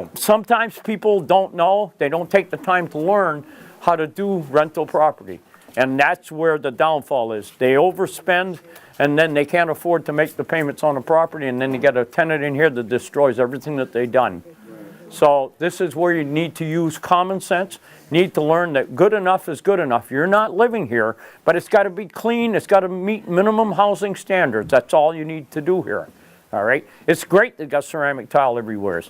room. Sometimes people don't know, they don't take the time to learn how to do rental property. And that's where the downfall is. They overspend, and then they can't afford to make the payments on the property, and then you get a tenant in here that destroys everything that they've done. So this is where you need to use common sense. You need to learn that good enough is good enough. You're not living here, but it's got to be clean. It's got to meet minimum housing standards. That's all you need to do here. All right? It's great that got ceramic tile everywhere.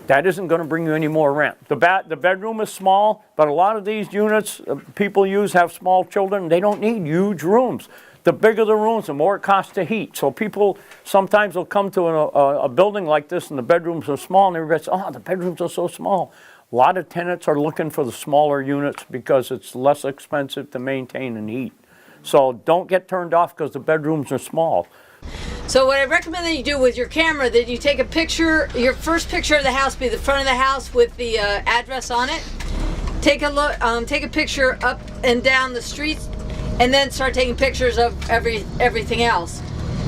That isn't going to bring you any more rent. The bedroom is small, but a lot of these units people use have small children. They don't need huge rooms. The bigger the rooms, the more it costs to heat. So people sometimes will come to a building like this and the bedrooms are small and everybody says, oh, the bedrooms are so small. A lot of tenants are looking for the smaller units because it's less expensive to maintain and heat. So don't get turned off because the bedrooms are small. So what I recommend that you do with your camera, that you take a picture, your first picture of the house be the front of the house with the address on it. Take a look, take a picture up and down the streets, and then start taking pictures of everything else.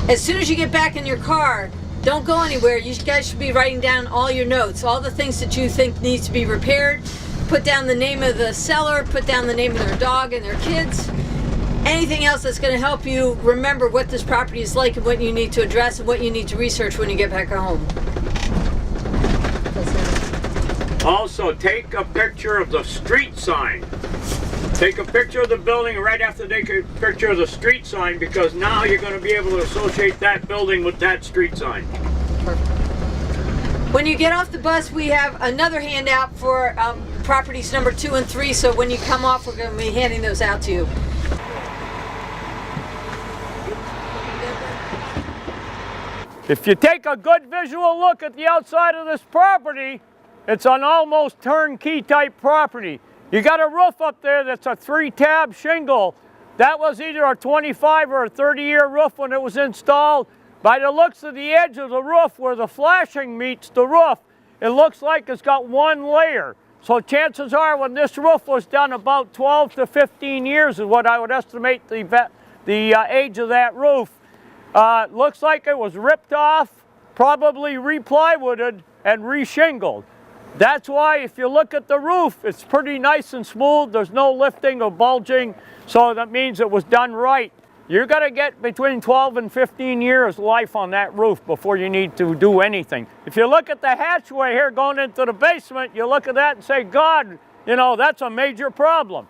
As soon as you get back in your car, don't go anywhere. You guys should be writing down all your notes, all the things that you think needs to be repaired. Put down the name of the seller, put down the name of their dog and their kids. Anything else that's going to help you remember what this property is like and what you need to address and what you need to research when you get back home. Also, take a picture of the street sign. Take a picture of the building right after they take a picture of the street sign, because now you're going to be able to associate that building with that street sign. Perfect. When you get off the bus, we have another handout for properties number 2 and 3, so when you come off, we're going to be handing those out to you. If you take a good visual look at the outside of this property, it's an almost turnkey type property. You got a roof up there that's a 3-tab shingle. That was either a 25 or a 30-year roof when it was installed. By the looks of the edge of the roof where the flashing meets the roof, it looks like it's got one layer. So chances are when this roof was done, about 12 to 15 years is what I would estimate the age of that roof. Looks like it was ripped off, probably replywooded and reshingled. That's why if you look at the roof, it's pretty nice and smooth. There's no lifting or bulging, so that means it was done right. You're going to get between 12 and 15 years life on that roof before you need to do anything. If you look at the hatchway here going into the basement, you look at that and say, God, you know, that's a major problem.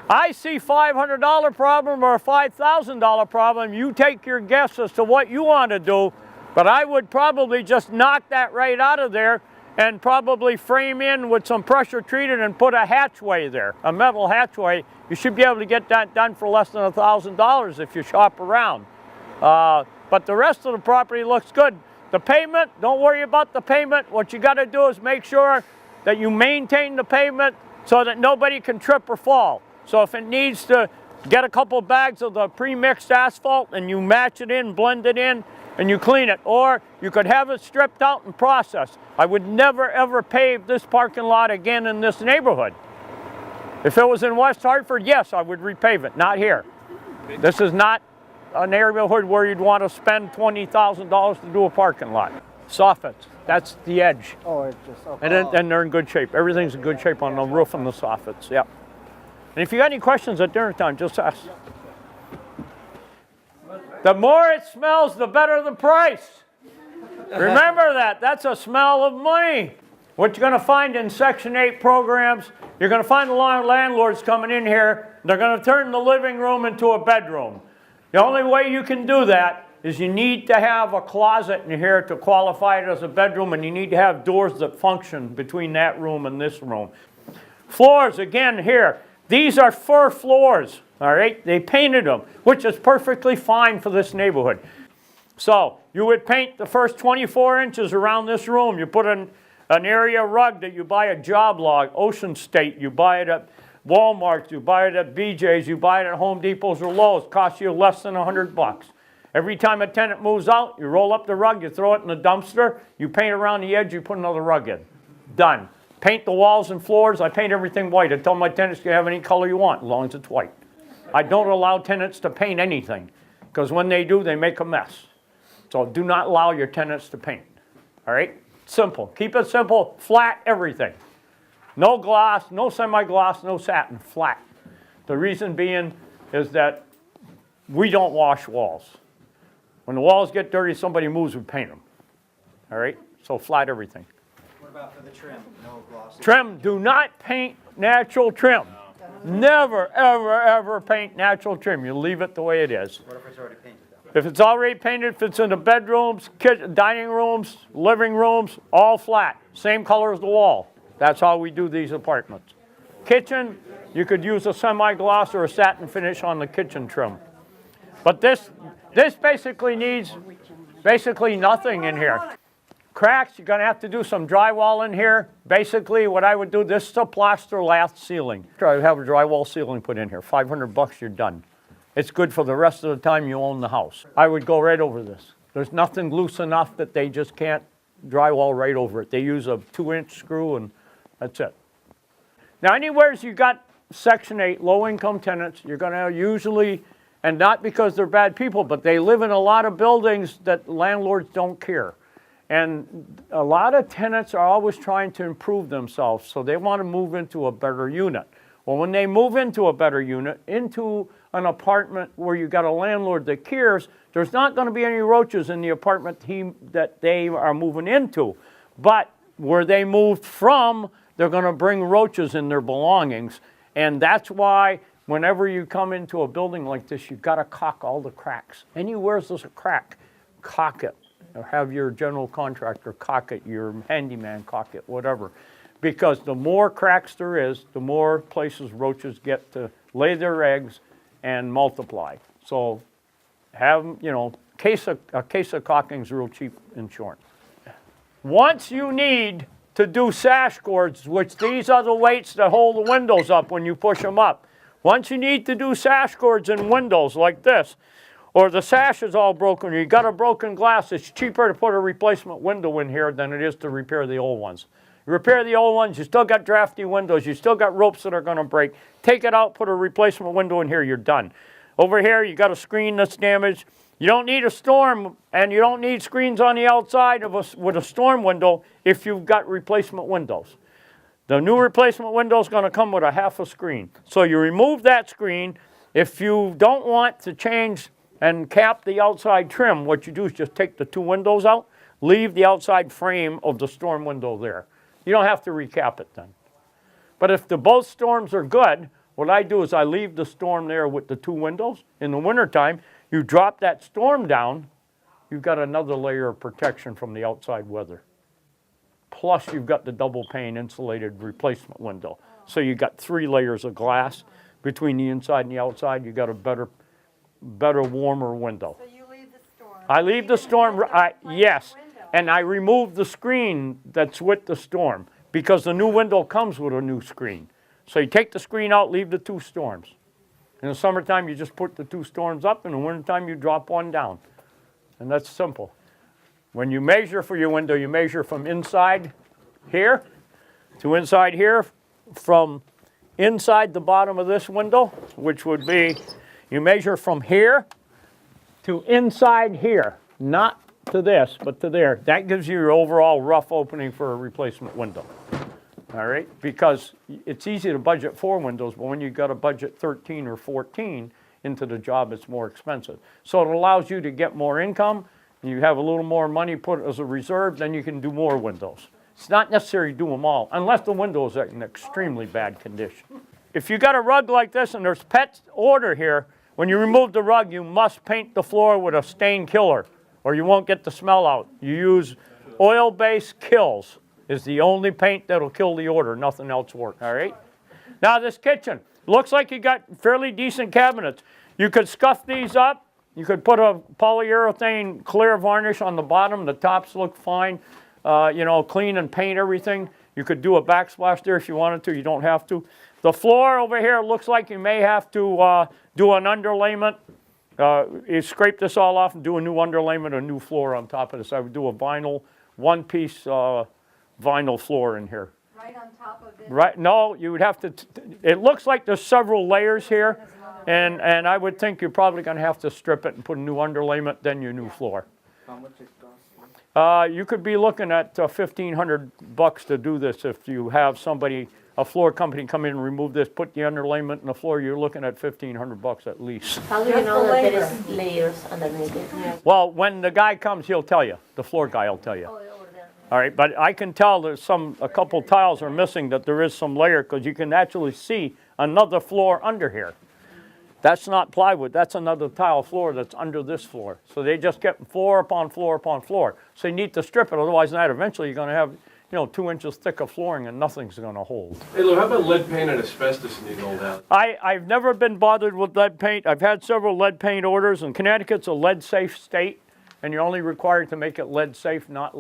I see $500 problem or a $5,000 problem. You take your guess as to what you want to do, but I would probably just knock that right out of there and probably frame in with some pressure treated and put a hatchway there, a metal hatchway. You should be able to get that done for less than $1,000 if you shop around. But the rest of the property looks good. The pavement, don't worry about the pavement. What you got to do is make sure that you maintain the pavement so that nobody can trip or fall. So if it needs to get a couple bags of the pre-mixed asphalt and you match it in, blend it in, and you clean it. Or you could have it stripped out and processed. I would never ever pave this parking lot again in this neighborhood. If it was in West Hartford, yes, I would repave it, not here. This is not a neighborhood where you'd want to spend $20,000 to do a parking lot. Soffits, that's the edge. Oh, it's just, okay. And they're in good shape. Everything's in good shape on the roof and the soffits, yep. And if you got any questions at dinner time, just ask. The more it smells, the better the price. Remember that. That's a smell of money. What you're going to find in Section 8 programs, you're going to find a lot of landlords coming in here. They're going to turn the living room into a bedroom. The only way you can do that is you need to have a closet in here to qualify it as a bedroom, and you need to have doors that function between that room and this room. Floors, again, here. These are fir floors. All right, they painted them, which is perfectly fine for this neighborhood. So you would paint the first 24 inches around this room. You put an area rug that you buy at Job Log, Ocean State. You buy it at Walmart. You buy it at BJ's. You buy it at Home Depot's or Lowe's. Costs you less than $100. Every time a tenant moves out, you roll up the rug, you throw it in the dumpster, you paint around the edge, you put another rug in. Done. Paint the walls and floors. I paint everything white. I tell my tenants you can have any color you want as long as it's white. I don't allow tenants to paint anything because when they do, they make a mess. So do not allow your tenants to paint. All right? Simple. Keep it simple, flat everything. No gloss, no semi-gloss, no satin, flat. The reason being is that we don't wash walls. When the walls get dirty, somebody moves, we paint them. All right? So flat everything. What about for the trim? No gloss? Trim, do not paint natural trim. Never, ever, ever paint natural trim. You leave it the way it is. What if it's already painted though? If it's already painted, if it's in the bedrooms, kitchen, dining rooms, living rooms, all flat. Same color as the wall. That's how we do these apartments. Kitchen, you could use a semi-gloss or a satin finish on the kitchen trim. But this basically needs nothing in here. Cracks, you're gonna have to do some drywall in here. Basically, what I would do, this is a plaster lath ceiling. Try to have a drywall ceiling put in here. $500, you're done. It's good for the rest of the time you own the house. I would go right over this. There's nothing loose enough that they just can't drywall right over it. They use a 2-inch screw and that's it. Now, anywhere you got Section 8, low-income tenants, you're gonna usually, and not because they're bad people, but they live in a lot of buildings that landlords don't care. And a lot of tenants are always trying to improve themselves, so they want to move into a better unit. Well, when they move into a better unit, into an apartment where you got a landlord that cares, there's not going to be any roaches in the apartment that they are moving into. But where they moved from, they're going to bring roaches in their belongings. And that's why whenever you come into a building like this, you've got to caulk all the cracks. Anywhere there's a crack, caulk it. Or have your general contractor caulk it, your handyman caulk it, whatever. Because the more cracks there is, the more places roaches get to lay their eggs and multiply. So have, a case of caulking is real cheap insurance. Once you need to do sash cords, which these are the weights that hold the windows up when you push them up. Once you need to do sash cords in windows like this, or the sash is all broken, or you got a broken glass, it's cheaper to put a replacement window in here than it is to repair the old ones. You repair the old ones, you still got drafty windows, you still got ropes that are gonna break. Take it out, put a replacement window in here, you're done. Over here, you got a screen that's damaged. You don't need a storm, and you don't need screens on the outside with a storm window if you've got replacement windows. The new replacement window is gonna come with a half a screen. So you remove that screen. If you don't want to change and cap the outside trim, what you do is just take the 2 windows out, leave the outside frame of the storm window there. You don't have to recap it then. But if both storms are good, what I do is I leave the storm there with the 2 windows. In the wintertime, you drop that storm down, you've got another layer of protection from the outside weather. Plus you've got the double pane insulated replacement window. So you've got 3 layers of glass between the inside and the outside. You've got a better, warmer window. So you leave the storm? I leave the storm, yes. And I remove the screen that's with the storm because the new window comes with a new screen. So you take the screen out, leave the 2 storms. In the summertime, you just put the 2 storms up. In the wintertime, you drop 1 down. And that's simple. When you measure for your window, you measure from inside here to inside here, from inside the bottom of this window, which would be, you measure from here to inside here, not to this, but to there. That gives you your overall rough opening for a replacement window. All right, because it's easy to budget 4 windows, but when you've got to budget 13 or 14 into the job, it's more expensive. So it allows you to get more income, and you have a little more money put as a reserve, then you can do more windows. It's not necessary to do them all, unless the window is in extremely bad condition. If you got a rug like this and there's pet odor here, when you remove the rug, you must paint the floor with a stain killer, or you won't get the smell out. You use oil-based Kills. Is the only paint that'll kill the odor. Nothing else works, all right? Now this kitchen, looks like you got fairly decent cabinets. You could scuff these up. You could put a polyurethane clear varnish on the bottom. The tops look fine. Clean and paint everything. You could do a backsplash there if you wanted to. You don't have to. The floor over here looks like you may have to do an underlayment. You scrape this all off and do a new underlayment, a new floor on top of this. I would do a vinyl, 1-piece vinyl floor in here. Right on top of it? Right, no, you would have to, it looks like there's several layers here, and I would think you're probably going to have to strip it and put a new underlayment, then your new floor. How much it costs? You could be looking at $1,500 to do this if you have somebody, a floor company come in and remove this, put the underlayment in the floor, you're looking at $1,500 at least. How do you Just know the that there labor. is layers underneath it? Well, when the guy comes, he'll tell you, the floor guy will tell you. All right, but I can tell there's a couple tiles are missing, that there is some layer, because you can actually see another floor under here. That's not plywood, that's another tile floor that's under this floor. So they just get floor upon floor upon floor. So you need to strip it, otherwise than that, eventually you're gonna have, 2 inches thick of flooring and nothing's gonna hold. Hey Lou, how about lead paint and asbestos in these old houses? I've never been bothered with lead paint. I've had several lead paint orders, and Connecticut's a lead safe state, and you're only required to make it lead safe, not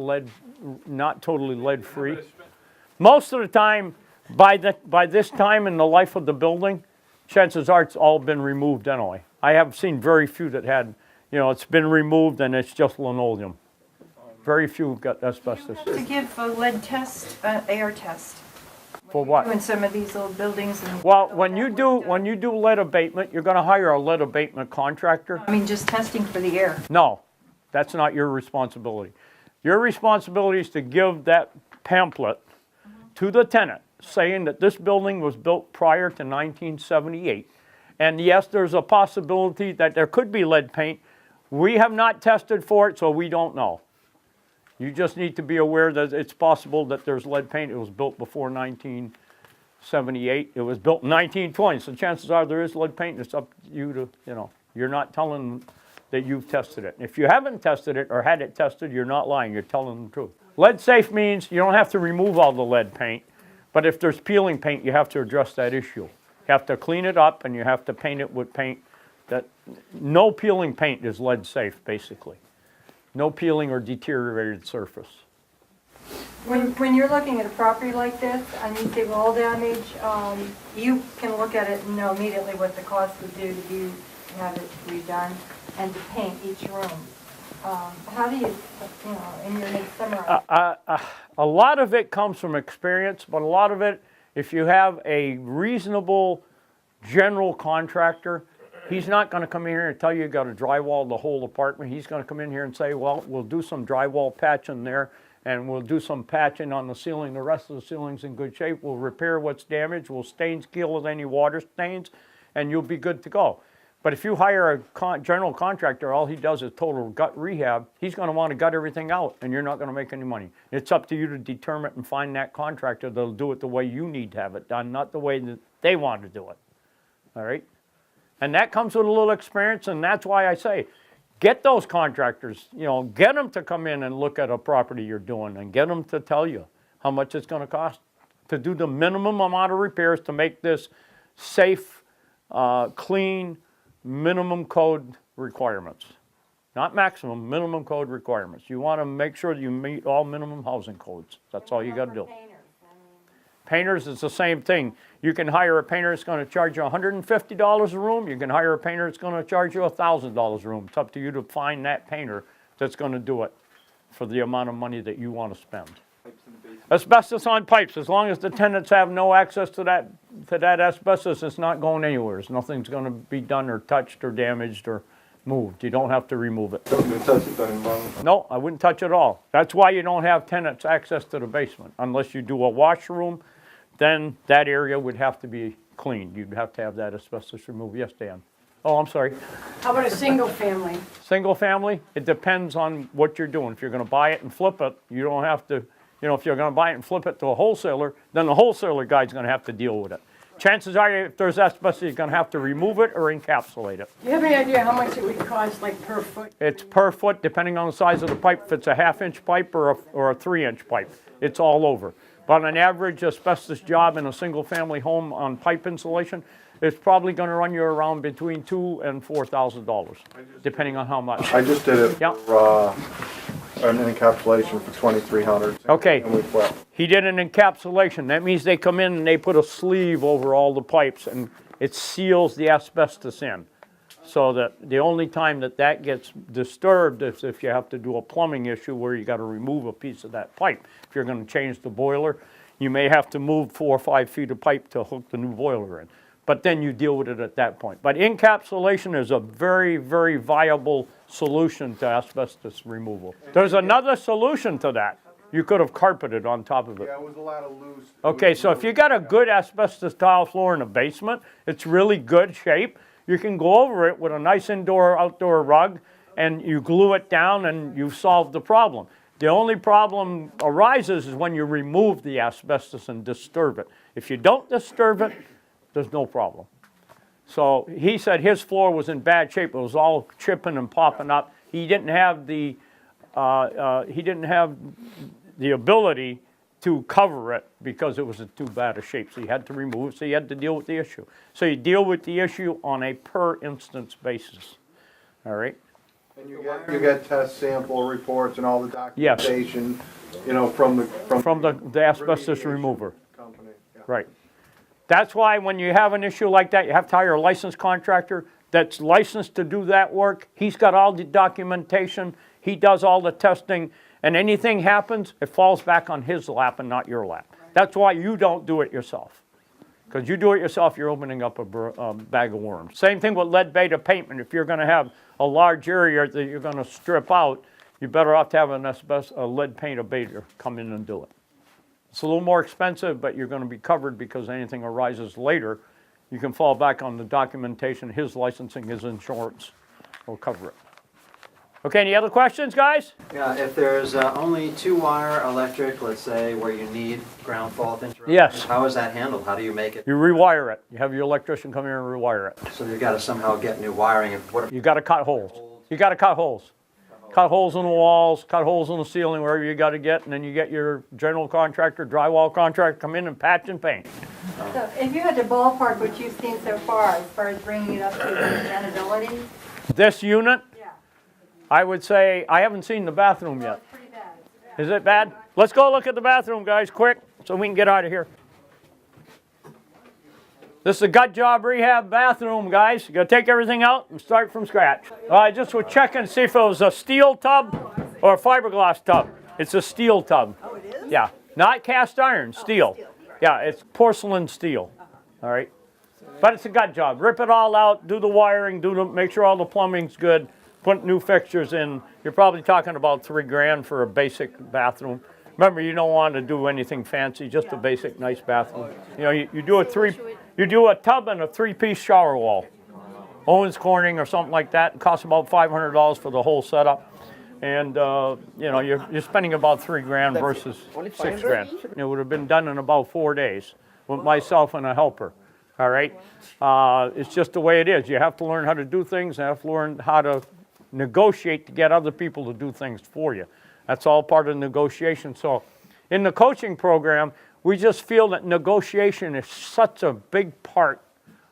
totally lead free. Most of the time, by this time in the life of the building, chances are it's all been removed anyway. I have seen very few that had, it's been removed and it's just linoleum. Very few got asbestos. To give a lead test, air test. For what? In some of these old buildings and. Well, when you do lead abatement, you're gonna hire a lead abatement contractor. I mean, just testing for the air. No, that's not your responsibility. Your responsibility is to give that pamphlet to the tenant saying that this building was built prior to 1978. And yes, there's a possibility that there could be lead paint. We have not tested for it, so we don't know. You just need to be aware that it's possible that there's lead paint. It was built before 1978. It was built in 1920, so chances are there is lead paint. It's up to you to, you're not telling them that you've tested it. If you haven't tested it or had it tested, you're not lying. You're telling them the truth. Lead safe means you don't have to remove all the lead paint, but if there's peeling paint, you have to address that issue. You have to clean it up and you have to paint it with paint that, no peeling paint is lead safe, basically. No peeling or deteriorated surface. When you're looking at a property like this and you see wall damage, you can look at it and know immediately what the cost would do to have it redone and to paint each room. How do you, in your head summarize? A lot of it comes from experience, but a lot of it, if you have a reasonable general contractor, he's not going to come in here and tell you got to drywall the whole apartment. He's going to come in here and say, well, we'll do some drywall patching there, and we'll do some patching on the ceiling. The rest of the ceiling's in good shape. We'll repair what's damaged. We'll stain seal with any water stains, and you'll be good to go. But if you hire a general contractor, all he does is total gut rehab, he's going to want to gut everything out, and you're not going to make any money. It's up to you to determine and find that contractor that'll do it the way you need to have it done, not the way that they want to do it. All right? And that comes with a little experience, and that's why I say, get those contractors, get them to come in and look at a property you're doing, and get them to tell you how much it's going to cost to do the minimum amount of repairs to make this safe, clean, minimum code requirements. Not maximum, minimum code requirements. You want to make sure that you meet all minimum housing codes. That's all you got to do. Painters is the same thing. You can hire a painter that's going to charge you $150 a room. You can hire a painter that's going to charge you $1,000 a room. It's up to you to find that painter that's going to do it for the amount of money that you want to spend. Asbestos on pipes, as long as the tenants have no access to that asbestos, it's not going anywhere. Nothing's going to be done or touched or damaged or moved. You don't have to remove it. No, I wouldn't touch it at all. That's why you don't have tenants access to the basement. Unless you do a washroom, then that area would have to be cleaned. You'd have to have that asbestos removed. Yes, Dan? Oh, I'm sorry. How about a single family? Single family, it depends on what you're doing. If you're going to buy it and flip it, you don't have to, if you're going to buy it and flip it to a wholesaler, then the wholesaler guy's going to have to deal with it. Chances are, if there's asbestos, you're going to have to remove it or encapsulate it. Do you have any idea how much it would cost, like per foot? It's per foot, depending on the size of the pipe. If it's a 1/2-inch pipe or a 3-inch pipe, it's all over. But on average, asbestos job in a single-family home on pipe insulation, it's probably going to run you around between $2,000 and $4,000, depending on how much. I just did it Yep. for an encapsulation for $2,300. Okay. And we flipped. He did an encapsulation. That means they come in and they put a sleeve over all the pipes and it seals the asbestos in. So that the only time that gets disturbed is if you have to do a plumbing issue where you got to remove a piece of that pipe. If you're going to change the boiler, you may have to move 4 or 5 feet of pipe to hook the new boiler in. but then you deal with it at that point. But encapsulation is a very, very viable solution to asbestos removal. There's another solution to that. You could have carpeted on top of it. Yeah, it was a lot of loose. Okay, so if you got a good asbestos tile floor in the basement, it's really good shape, you can go over it with a nice indoor-outdoor rug, and you glue it down, and you've solved the problem. The only problem arises is when you remove the asbestos and disturb it. If you don't disturb it, there's no problem. So he said his floor was in bad shape. It was all chipping and popping up. He didn't have the ability to cover it because it was in too bad a shape. So he had to remove it, so he had to deal with the issue. So you deal with the issue on a per instance basis. All right? And you get test sample reports and all the documentation, you know, from the asbestos remover. company. Yeah. Right. That's why when you have an issue like that, you have to hire a licensed contractor that's licensed to do that work. He's got all the documentation. He does all the testing. And anything happens, it falls back on his lap and not your lap. That's why you don't do it yourself. Because you do it yourself, you're opening up a bag of worms. Same thing with lead-bait abatement. If you're going to have a large area that you're going to strip out, you're better off to have a lead paint abater come in and do it. It's a little more expensive, but you're going to be covered because anything arises later, you can fall back on the documentation, his licensing, his insurance will cover it. Okay, any other questions, guys? Yeah, if there's only 2-wire electric, let's say, where you need ground fault interruption. Yes. How is that handled? How do you make it? You rewire it. You have your electrician come here and rewire it. So you've got to somehow get new wiring. And what if You got to cut holes. You got to cut holes. Cut holes in the walls, cut holes in the ceiling, wherever you got to get, and then you get your general contractor, drywall contractor, come in and patch and paint. So if you had to ballpark what you've seen so far as bringing it up to presentability, This unit, yeah, I would say, I haven't seen the bathroom yet. it's pretty bad. Is it bad? Let's go look at the bathroom, guys, quick, so we can get out of here. This is a gut job rehab bathroom, guys. You gotta take everything out and start from scratch. I just was checking to see if it was a steel tub or a fiberglass tub. It's a steel tub. Oh, it is? Yeah, not cast iron, steel. Yeah, it's porcelain steel, all right? But it's a gut job. Rip it all out, do the wiring, make sure all the plumbing's good, put new fixtures in. You're probably talking about $3 grand for a basic bathroom. Remember, you don't want to do anything fancy, just a basic nice bathroom. You know, you do a tub and a 3-piece shower wall. Owens Corning or something like that. It costs about $500 for the whole setup. And, you know, you're spending about $3 grand versus $6 grand. It would have been done in about 4 days with myself and a helper. All right? It's just the way it is. You have to learn how to do things. You have to learn how to negotiate to get other people to do things for you. That's all part of negotiation. So in the coaching program, we just feel that negotiation is such a big part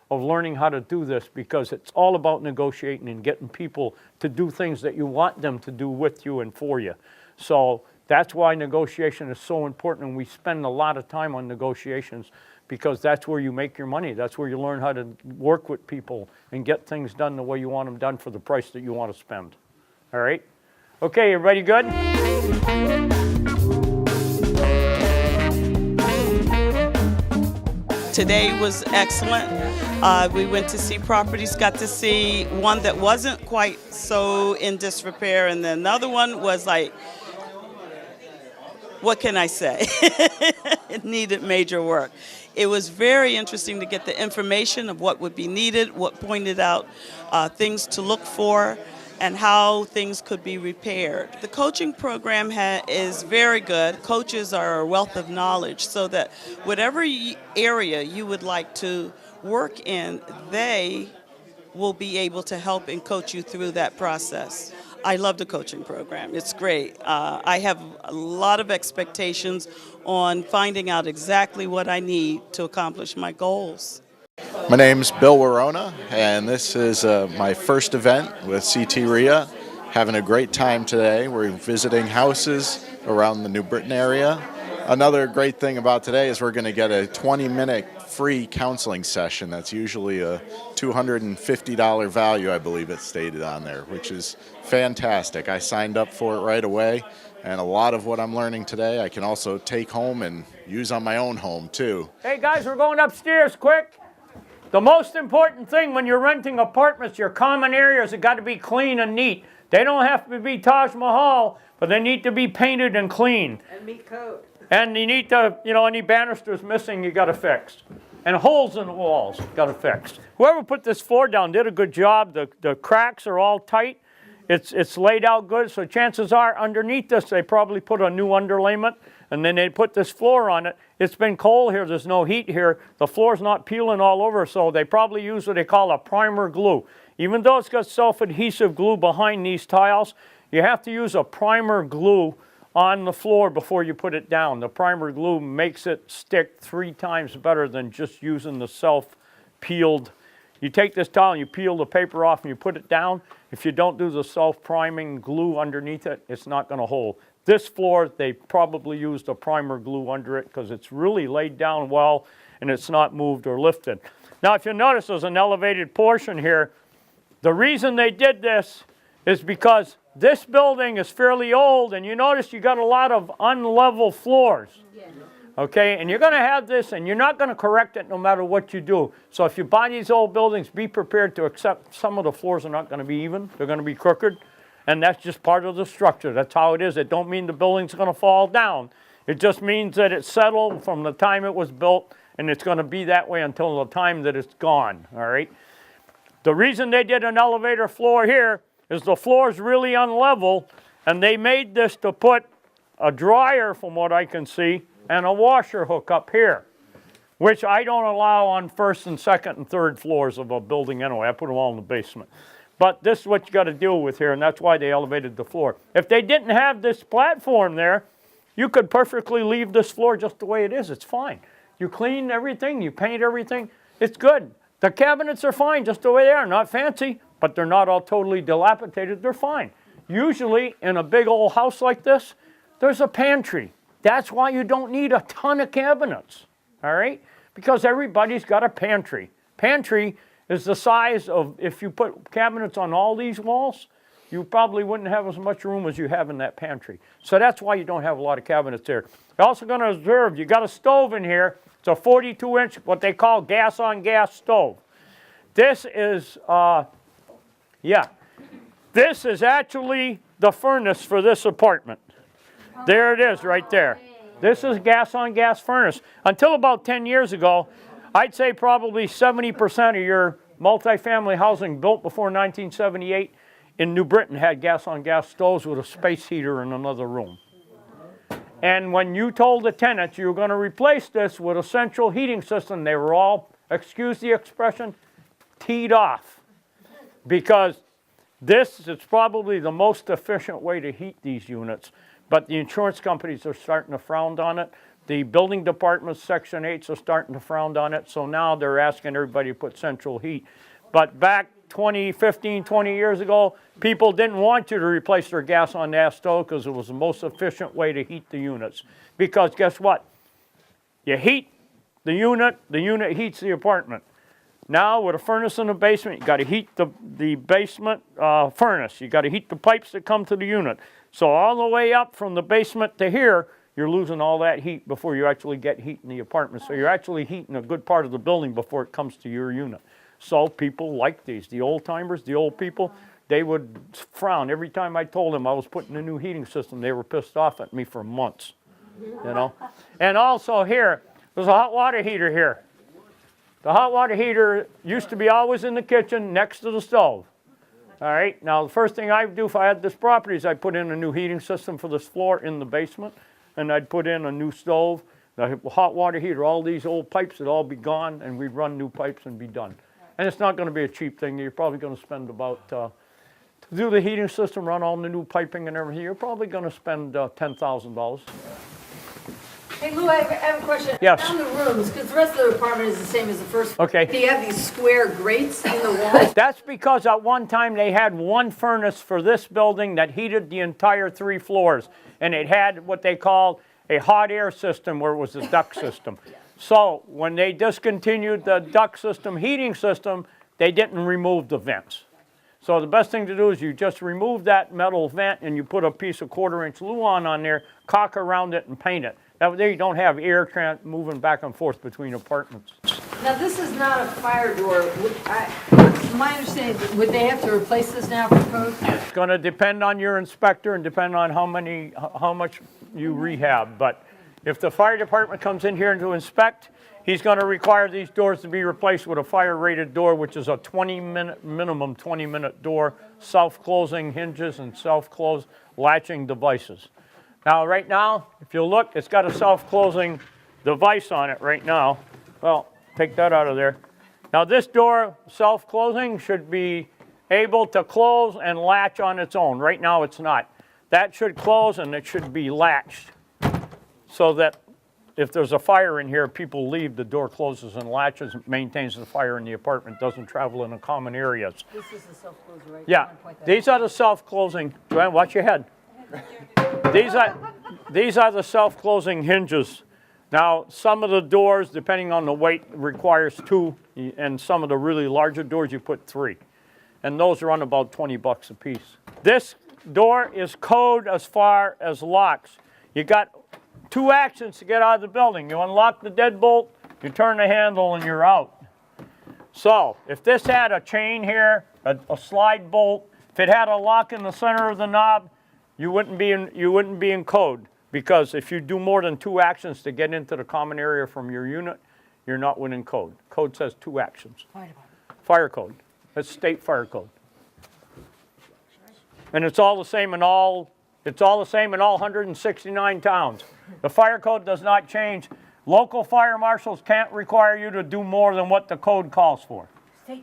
of learning how to do this because it's all about negotiating and getting people to do things that you want them to do with you and for you. So that's why negotiation is so important, and we spend a lot of time on negotiations because that's where you make your money. That's where you learn how to work with people and get things done the way you want them done for the price that you want to spend. All right? Okay, everybody good? Today was excellent. We went to see properties, got to see one that wasn't quite so in disrepair, and then another one was like, what can I say? It needed major work. It was very interesting to get the information of what would be needed, what pointed out things to look for, and how things could be repaired. The coaching program is very good. Coaches are a wealth of knowledge, so that whatever area you would like to work in, they will be able to help and coach you through that process. I love the coaching program. It's great. I have a lot of expectations on finding out exactly what I need to accomplish my goals. My name's Bill Warona, and this is my first event with CT REIA. Having a great time today. We're visiting houses around the New Britain area. Another great thing about today is we're going to get a 20-minute free counseling session. That's usually a $250 value, I believe it's stated on there, which is fantastic. I signed up for it right away, and a lot of what I'm learning today I can also take home and use on my own home too. Hey guys, we're going upstairs, quick. The most important thing when you're renting apartments, your common areas have got to be clean and neat. They don't have to be Taj Mahal, but they need to be painted and clean. And meet code. And you need to, you know, any banisters missing, you got to fix. And holes in the walls, got to fix. Whoever put this floor down did a good job. The cracks are all tight. It's laid out good, so chances are underneath this they probably put a new underlayment, and then they put this floor on it. It's been cold here, there's no heat here. The floor's not peeling all over, so they probably use what they call a primer glue. Even though it's got self-adhesive glue behind these tiles, you have to use a primer glue on the floor before you put it down. The primer glue makes it stick 3 times better than just using the self-peeled. You take this towel and you peel the paper off and you put it down. If you don't do the self-priming glue underneath it, it's not going to hold. This floor, they probably used a primer glue under it because it's really laid down well and it's not moved or lifted. Now, if you notice, there's an elevated portion here. The reason they did this is because this building is fairly old, and you notice you got a lot of unlevel floors. Okay, and you're going to have this, and you're not going to correct it no matter what you do. So if you buy these old buildings, be prepared to accept some of the floors are not going to be even. They're going to be crooked, and that's just part of the structure. That's how it is. It don't mean the building's going to fall down. It just means that it's settled from the time it was built, and it's going to be that way until the time that it's gone, all right? The reason they did an elevator floor here is the floor is really unlevel, and they made this to put a dryer, from what I can see, and a washer hook up here, which I don't allow on first and second and third floors of a building anyway. I put them all in the basement. But this is what you got to deal with here, and that's why they elevated the floor. If they didn't have this platform there, you could perfectly leave this floor just the way it is. It's fine. You clean everything, you paint everything, it's good. The cabinets are fine just the way they are, not fancy, but they're not all totally dilapidated, they're fine. Usually in a big old house like this, there's a pantry. That's why you don't need a ton of cabinets, all right? Because everybody's got a pantry. Pantry is the size of, if you put cabinets on all these walls, you probably wouldn't have as much room as you have in that pantry. So that's why you don't have a lot of cabinets there. You're also going to observe, you got a stove in here. It's a 42-inch, what they call gas-on-gas stove. This is, this is actually the furnace for this apartment. There it is right there. This is gas-on-gas furnace. Until about 10 years ago, I'd say probably 70% of your multifamily housing built before 1978 in New Britain had gas-on-gas stoves with a space heater in another room. And when you told the tenants you were going to replace this with a central heating system, they were all, excuse the expression, teed off. Because this is probably the most efficient way to heat these units. But the insurance companies are starting to frown on it. The building departments, Section 8s, are starting to frown on it. So now they're asking everybody to put central heat. But back 15, 20 years ago, people didn't want you to replace their gas-on-gas stove because it was the most efficient way to heat the units. Because guess what? You heat the unit heats the apartment. Now with a furnace in the basement, you got to heat the basement furnace. You got to heat the pipes that come to the unit. So all the way up from the basement to here, you're losing all that heat before you actually get heat in the apartment. So you're actually heating a good part of the building before it comes to your unit. So people like these. The old timers, the old people, they would frown. Every time I told them I was putting a new heating system, they were pissed off at me for months, you know. And also here, there's a hot water heater here. The hot water heater used to be always in the kitchen next to the stove. All right, now the first thing I'd do if I had this property is I'd put in a new heating system for this floor in the basement, and I'd put in a new stove, the hot water heater, all these old pipes would all be gone, and we'd run new pipes and be done. And it's not going to be a cheap thing. You're probably going to spend about, to do the heating system, run all the new piping and everything, you're probably going to spend $10,000. Hey Lou, I have a question. Yes. Down the rooms, because the rest of the apartment is the same as the first one. Okay. Do you have these square grates in the walls? That's because at one time they had one furnace for this building that heated the entire 3 floors. And it had what they called a hot air system where it was a duct system. So when they discontinued the duct system, heating system, they didn't remove the vents. So the best thing to do is you just remove that metal vent and you put a piece of 1/4-inch Luan on there, caulk around it and paint it. That way you don't have air moving back and forth between apartments. Now, this is not a fire door. My understanding, would they have to replace this now for code? It's going to depend on your inspector and depend on how much you rehab. But if the fire department comes in here to inspect, he's going to require these doors to be replaced with a fire-rated door, which is a 20-minute, minimum 20-minute door, self-closing hinges and self-close latching devices. Now, right now, if you look, it's got a self-closing device on it right now. Well, take that out of there. Now, this door, self-closing, should be able to close and latch on its own. Right now, it's not. That should close and it should be latched so that if there's a fire in here, people leave, the door closes and latches, maintains the fire in the apartment, doesn't travel in the common areas. This is the self-closer, right? Yeah, these are the self-closing, Joanne, watch your head. These are the self-closing hinges. Now, some of the doors, depending on the weight, requires 2, and some of the really larger doors, you put 3. And those run about $20 a piece. This door is code as far as locks. You got 2 actions to get out of the building. You unlock the deadbolt, you turn the handle, and you're out. So, if this had a chain here, a slide bolt, if it had a lock in the center of the knob, you wouldn't be in code, because if you do more than 2 actions to get into the common area from your unit, you're not within code. Code says 2 actions. Fire code. That's state fire code. And it's all the same in all 169 towns. The fire code does not change. Local fire marshals can't require you to do more than what the code calls for.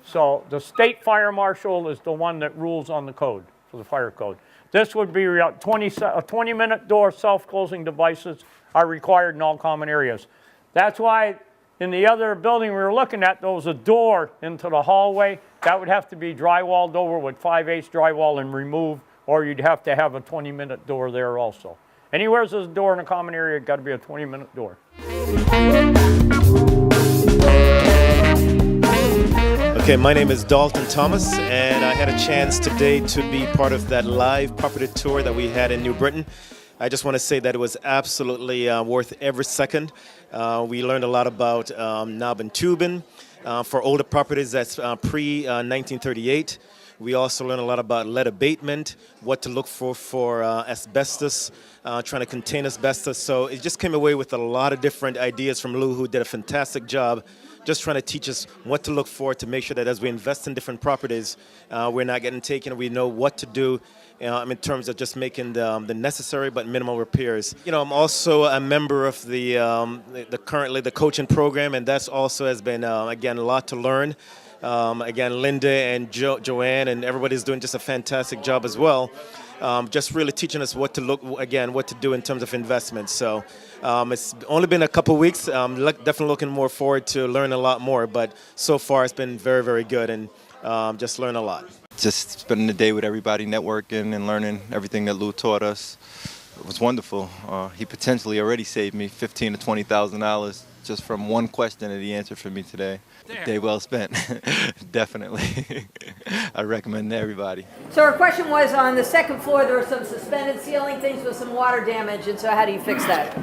So the state fire marshal is the one that rules on the code, for the fire code. This would be a 20-minute door self-closing devices are required in all common areas. That's why in the other building we were looking at, there was a door into the hallway. That would have to be drywalled over with 5/8 drywall and removed, or you'd have to have a 20-minute door there also. Anywhere there's a door in a common area, it's got to be a 20-minute door. Okay, my name is Dalton Thomas, and I had a chance today to be part of that live property tour that we had in New Britain. I just want to say that it was absolutely worth every second. We learned a lot about knob and tubing. For older properties, that's pre-1938. We also learned a lot about lead abatement, what to look for asbestos, trying to contain asbestos. So it just came away with a lot of different ideas from Lou, who did a fantastic job just trying to teach us what to look for to make sure that as we invest in different properties, we're not getting taken. We know what to do in terms of just making the necessary but minimal repairs. You know, I'm also a member of currently the coaching program, and that's also has been, again, a lot to learn. Again, Linda and Joanne and everybody's doing just a fantastic job as well. Just really teaching us what to do in terms of investments. So it's only been a couple weeks. Definitely looking more forward to learn a lot more, but so far it's been very, very good, and just learn a lot. Just spending the day with everybody, networking and learning everything that Lou taught us. It was wonderful. He potentially already saved me $15,000 to $20,000 just from one question that he answered for me today. Day well spent, definitely. I recommend to everybody. So our question was, on the second floor there were some suspended ceiling things with some water damage, and so how do you fix that?